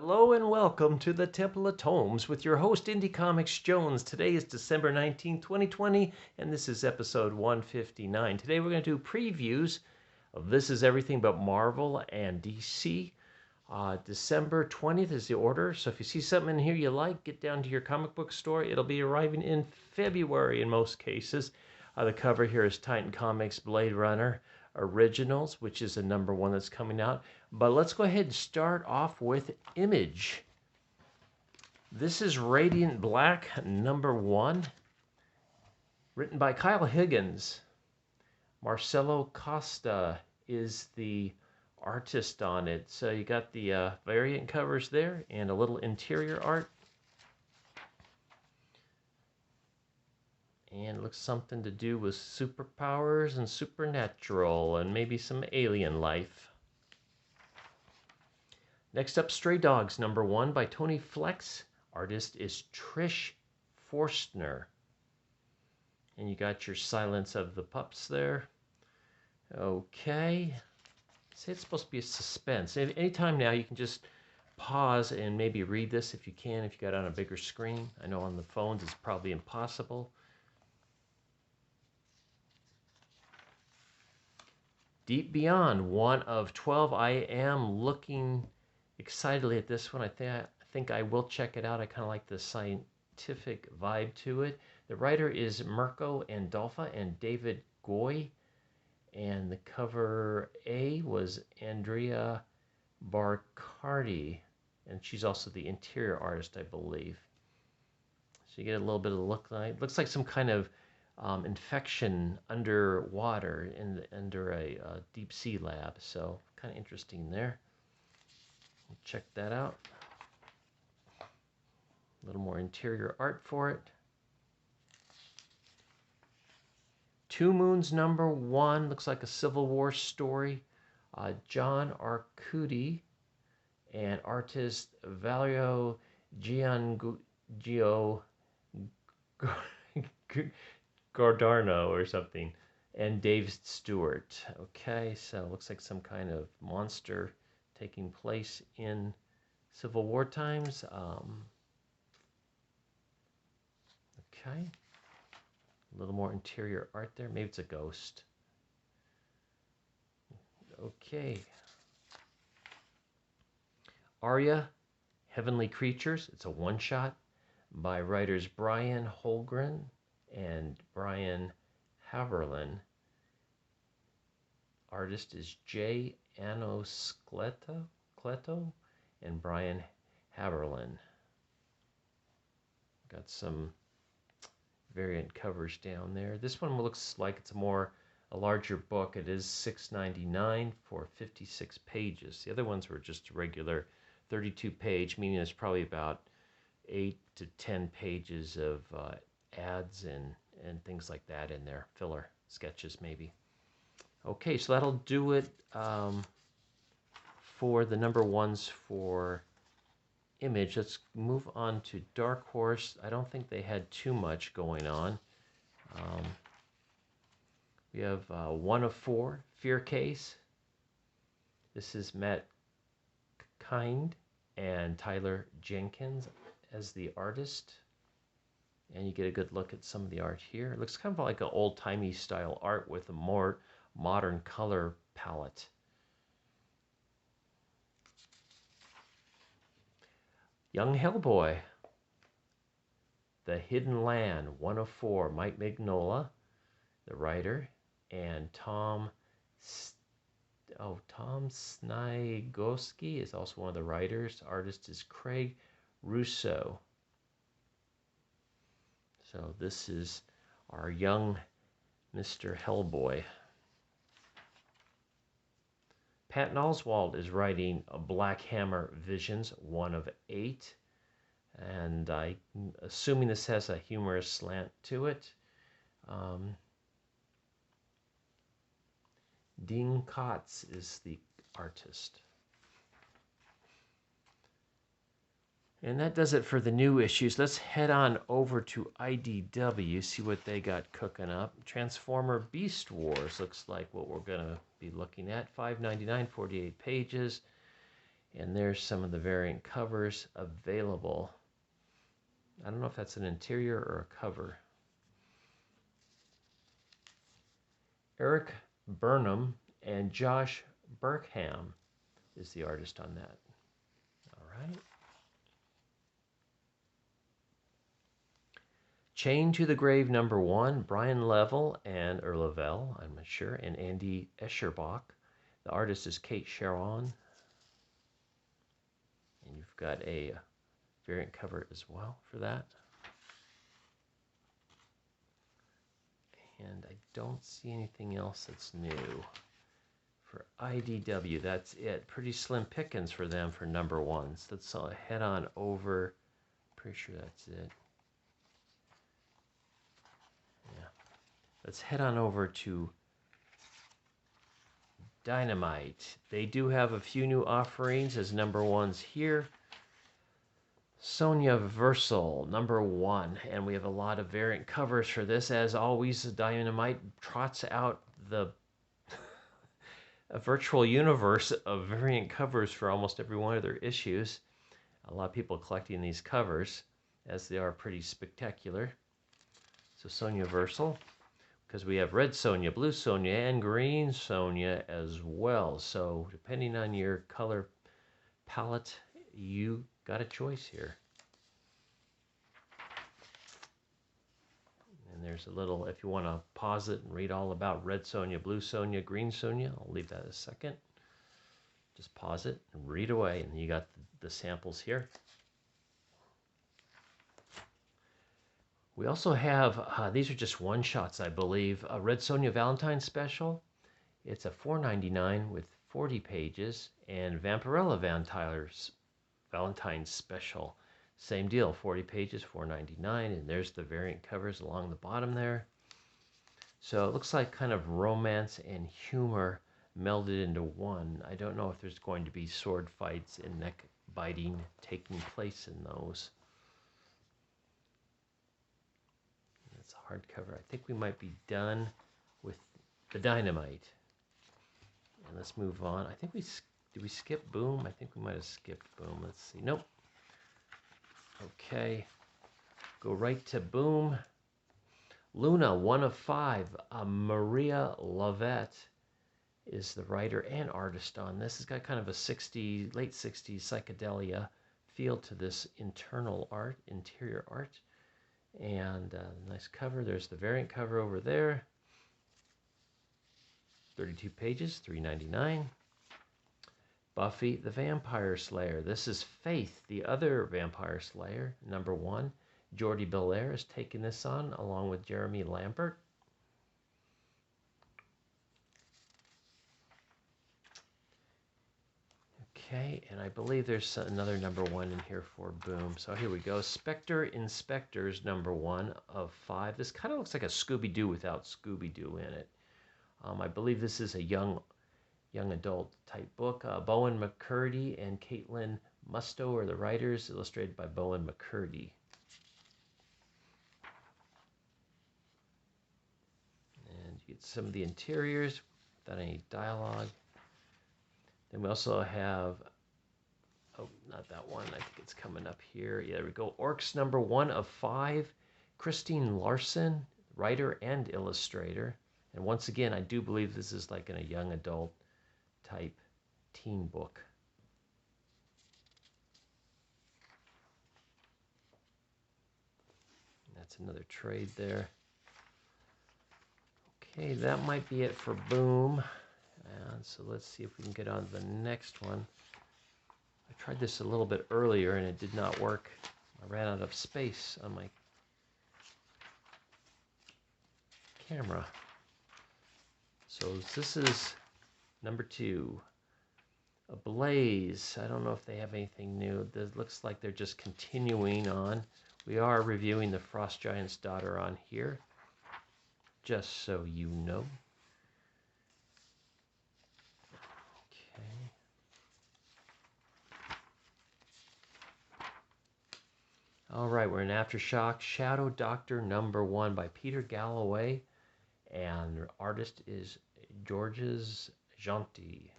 Hello and welcome to the Temple of Tomes with your host, Indie Comics Jones. Today is December 19, 2020, and this is episode 159. Today we're going to do previews of This Is Everything But Marvel and DC. December 20th is the order, so if you see something in here you like, get down to your comic book store. It'll be arriving in February in most cases. The cover here is Titan Comics Blade Runner Originals, which is the #1 that's coming out. But let's go ahead and start off with Image. This is Radiant Black #1, written by Kyle Higgins. Marcelo Costa is the artist on it. So you got the variant covers there and a little interior art. And it looks something to do with superpowers and supernatural and maybe some alien life. Next up, Stray Dogs #1 by Tony Flex. Artist is Trish Forstner. And you got your Silence of the Pups there. Okay. Say it's supposed to be a suspense. Anytime now you can just pause and maybe read this if you can, if you got it on a bigger screen. I know on the phones it's probably impossible. Deep Beyond, 1 of 12. I am looking excitedly at this one. I think I will check it out. I kind of like the scientific vibe to it. The writer is Mirko Andolfa and David Goy. And the cover A was Andrea Barcardi. And she's also the interior artist, I believe. So you get a little bit of the look like. It looks like some kind of infection underwater under a deep sea lab. So kind of interesting there. Check that out. A little more interior art for it. Two Moons #1 looks like a Civil War story. John Arcudi and artist Valerio Giordano or something, and Dave Stewart. Okay, so it looks like some kind of monster taking place in Civil War times. Okay, a little more interior art there. Maybe it's a ghost. Okay. Arya, Heavenly Creatures. It's a one-shot by writers Brian Holgren and Brian Haverlin. Artist is Jay Anoscleto and Brian Haverlin. Got some variant covers down there. This one looks like it's a larger book. It is $6.99 for 56 pages. The other ones were just a regular 32-page, meaning there's probably about 8 to 10 pages of ads and things like that in there, filler sketches maybe. Okay, so that'll do it for the #1s for Image. Let's move on to Dark Horse. I don't think they had too much going on. We have 1 of 4, Fear Case. This is Matt Kind and Tyler Jenkins as the artist. And you get a good look at some of the art here. It looks kind of like an old-timey style art with a more modern color palette. Young Hellboy, The Hidden Land, 1 of 4. Mike Mignola, the writer, and Tom Snygoski is also one of the writers. Artist is Craig Russo. So this is our young Mr. Hellboy. Patton Oswalt is writing Black Hammer Visions, 1 of 8. And I'm assuming this has a humorous slant to it. Dean Kotz is the artist. And that does it for the new issues. Let's head on over to IDW, see what they got cooking up. Transformer Beast Wars looks like what we're going to be looking at. $5.99, 48 pages. And there's some of the variant covers available. I don't know if that's an interior or a cover. Eric Burnham and Josh Burkham is the artist on that. All right. Chain to the Grave #1, Brian Level or Lavelle, I'm not sure, and Andy Escherbach. The artist is Kate Sharon. And you've got a variant cover as well for that. And I don't see anything else that's new. For IDW, that's it. Pretty slim pickings for them for #1s. Let's head on over. Pretty sure that's it. Yeah. Let's head on over to Dynamite. They do have a few new offerings as #1s here. Sonya Versal, #1, and we have a lot of variant covers for this. As always, Dynamite trots out a virtual universe of variant covers for almost every one of their issues. A lot of people collecting these covers, as they are pretty spectacular. So Sonya Versal, because we have red Sonya, blue Sonya, and green Sonya as well. So depending on your color palette, you got a choice here. And there's a little, if you want to pause it and read all about red Sonya, blue Sonya, green Sonya, I'll leave that a second. Just pause it and read away, and you got the samples here. We also have, these are just one-shots, I believe, a Red Sonja Valentine special. It's a $4.99 with 40 pages, and Vampirella Valentine special. Same deal, 40 pages, $4.99, and there's the variant covers along the bottom there. So it looks like kind of romance and humor melded into one. I don't know if there's going to be sword fights and neck biting taking place in those. That's a hardcover. I think we might be done with the Dynamite. And let's move on. I think did we skip Boom? I think we might have skipped Boom. Let's see. Nope. Okay. Go right to Boom. Luna, 1 of 5. Maria Lovett is the writer and artist on this. It's got kind of a late 60s psychedelia feel to this interior art. And nice cover. There's the variant cover over there. 32 pages, $3.99. Buffy the Vampire Slayer. This is Faith, the other Vampire Slayer, #1. Jordi Belair is taking this on along with Jeremy Lambert. Okay, and I believe there's another #1 in here for Boom. So here we go. Spectre Inspectors, #1 of 5. This kind of looks like a Scooby-Doo without Scooby-Doo in it. I believe this is a young adult type book. Bowen McCurdy and Caitlin Musto are the writers, illustrated by Bowen McCurdy. And you get some of the interiors without any dialogue. Then we also have, oh, not that one. I think it's coming up here. Yeah, there we go. Orcs, #1 of 5. Christine Larson, writer and illustrator. And once again, I do believe this is like in a young adult type teen book. That's another trade there. Okay, that might be it for Boom. And so let's see if we can get on to the next one. I tried this a little bit earlier and it did not work. I ran out of space on my camera. So this is #2. Ablaze. I don't know if they have anything new. It looks like they're just continuing on. We are reviewing the Frost Giant's Daughter on here, just so you know. Okay. All right, we're in Aftershock. Shadow Doctor #1 by Peter Galloway, and the artist is Georges Gentil.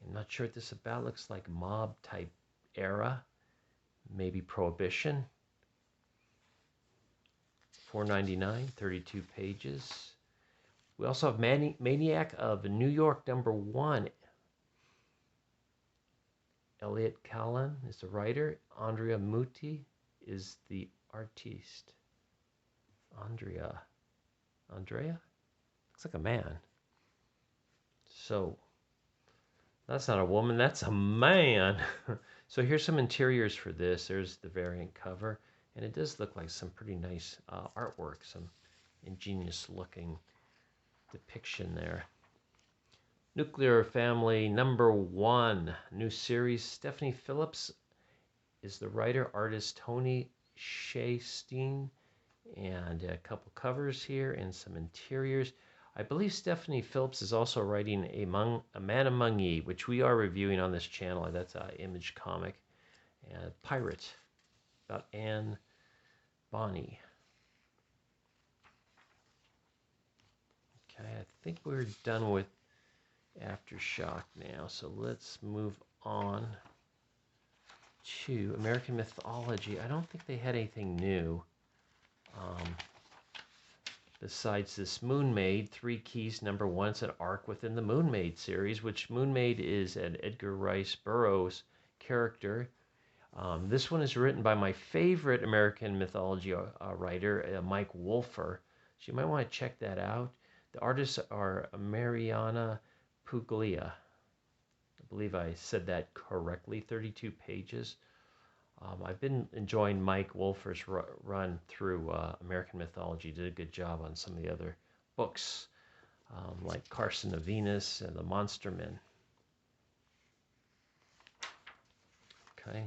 I'm not sure what this is about. Looks like mob type era, maybe Prohibition. $4.99, 32 pages. We also have Maniac of New York #1. Elliot Callan is the writer. Andrea Muti is the artiste. Andrea? Looks like a man. So, that's not a woman, that's a man. So here's some interiors for this. There's the variant cover. And it does look like some pretty nice artwork, some ingenious looking depiction there. Nuclear Family #1, new series. Stephanie Phillips is the writer, artist Tony Shaystein, and a couple covers here and some interiors. I believe Stephanie Phillips is also writing A Man Among Ye, which we are reviewing on this channel. That's an Image comic. And Pirate, about Anne Bonny. Okay, I think we're done with Aftershock now, so let's move on to American Mythology. I don't think they had anything new besides this Moon Maid, 3 Keys #1. It's an arc within the Moon Maid series, which Moon Maid is an Edgar Rice Burroughs character. This one is written by my favorite American mythology writer, Mike Wolfer. So you might want to check that out. The artists are Mariana Puglia. I believe I said that correctly. 32 pages. I've been enjoying Mike Wolfer's run through American mythology. Did a good job on some of the other books, like Carson of Venus and the Monster Men. Okay,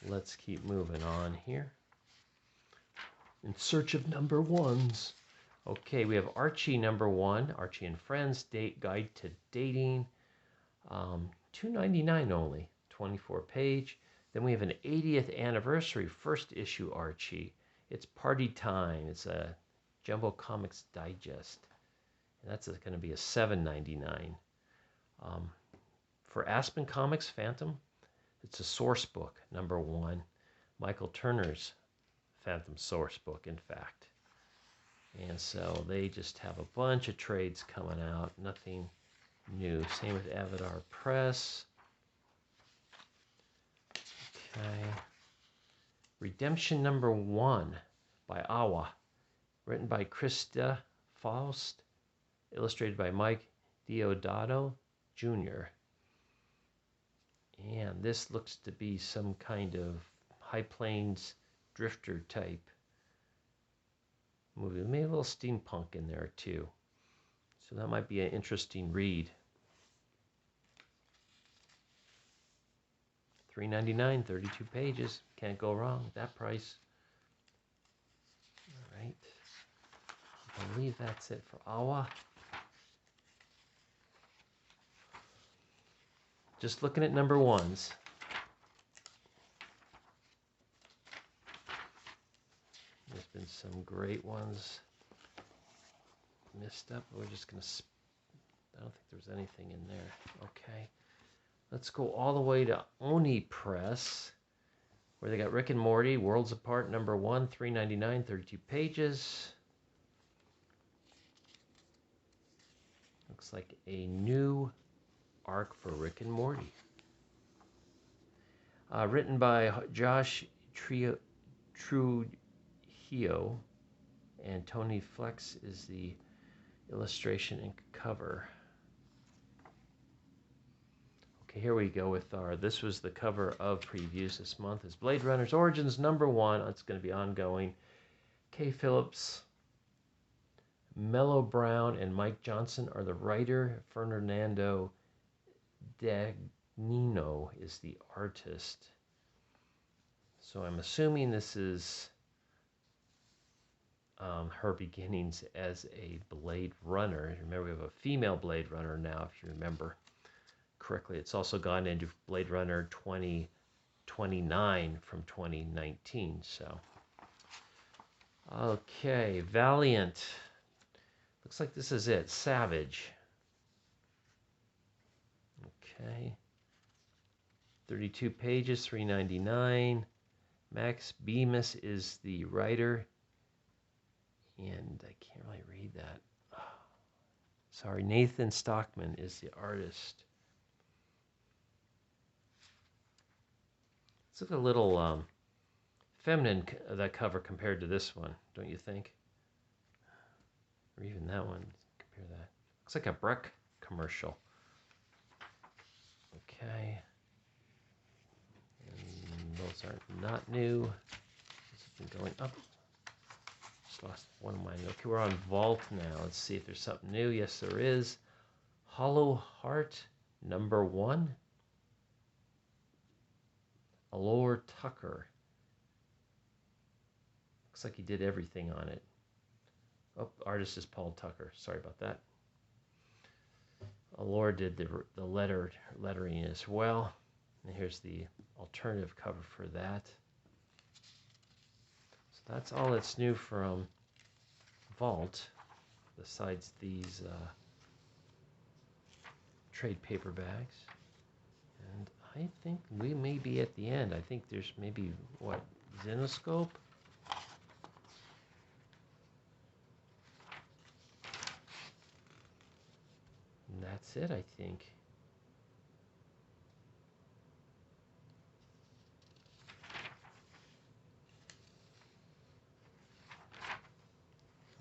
let's keep moving on here. In search of #1s. Okay, we have Archie #1, Archie and Friends, Guide to Dating, $2.99 only, 24-page. Then we have an 80th anniversary first issue Archie. It's Party Time. It's a Jumbo Comics Digest. And that's going to be a $7.99. For Aspen Comics Phantom, it's a source book, #1. Michael Turner's Phantom source book, in fact. And so they just have a bunch of trades coming out, nothing new. Same with Avidar Press. Okay. Redemption #1 by Awa, written by Krista Faust, illustrated by Mike Diodato Jr. And this looks to be some kind of High Plains drifter type movie. Maybe a little steampunk in there too. So that might be an interesting read. $3.99, 32 pages. Can't go wrong with that price. All right. I believe that's it for Awa. Just looking at #1s. There's been some great ones missed up. We're just going to... I don't think there's anything in there. Okay. Let's go all the way to Oni Press, where they got Rick and Morty, Worlds Apart, #1, $3.99, 32 pages. Looks like a new arc for Rick and Morty. Written by Josh Trujillo, and Tony Flex is the illustration and cover. Okay, here we go with this was the cover of previews this month. Is Blade Runner's Origins #1. It's going to be ongoing. Kay Phillips, Mello Brown, and Mike Johnson are the writer. Fernando Dagnino is the artist. So I'm assuming this is her beginnings as a Blade Runner. Remember, we have a female Blade Runner now, if you remember correctly. It's also gone into Blade Runner 2029 from 2019. So, okay, Valiant. Looks like this is it. Savage. Okay. 32 pages, $3.99. Max Bemis is the writer, and I can't really read that. Sorry, Nathan Stockman is the artist. It's a little feminine, that cover, compared to this one, don't you think? Or even that one, compare that. Looks like a Breck commercial. Okay. And those are not new. This has been going up. Just lost one of mine. Okay, we're on Vault now. Let's see if there's something new. Yes, there is. Hollow Heart #1. Allure Tucker. Looks like he did everything on it. Oh, artist is Paul Tucker. Sorry about that. Allure did the lettering as well. And here's the alternative cover for that. So that's all that's new from Vault, besides these trade paperbacks. And I think we may be at the end. I think there's maybe, what, Zenoscope? And that's it, I think.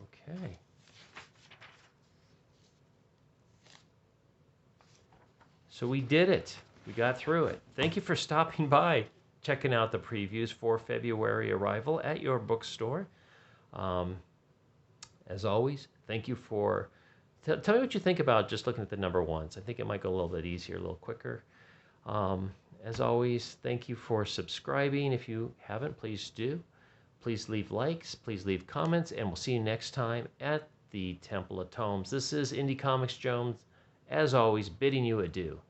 Okay. So we did it. We got through it. Thank you for stopping by, checking out the previews for February arrival at your bookstore. As always, thank you for... Tell me what you think about just looking at the #1s. I think it might go a little bit easier, a little quicker. As always, thank you for subscribing. If you haven't, please do. Please leave likes, please leave comments, and we'll see you next time at the Temple of Tomes. This is Indie Comics Jones, as always, bidding you adieu.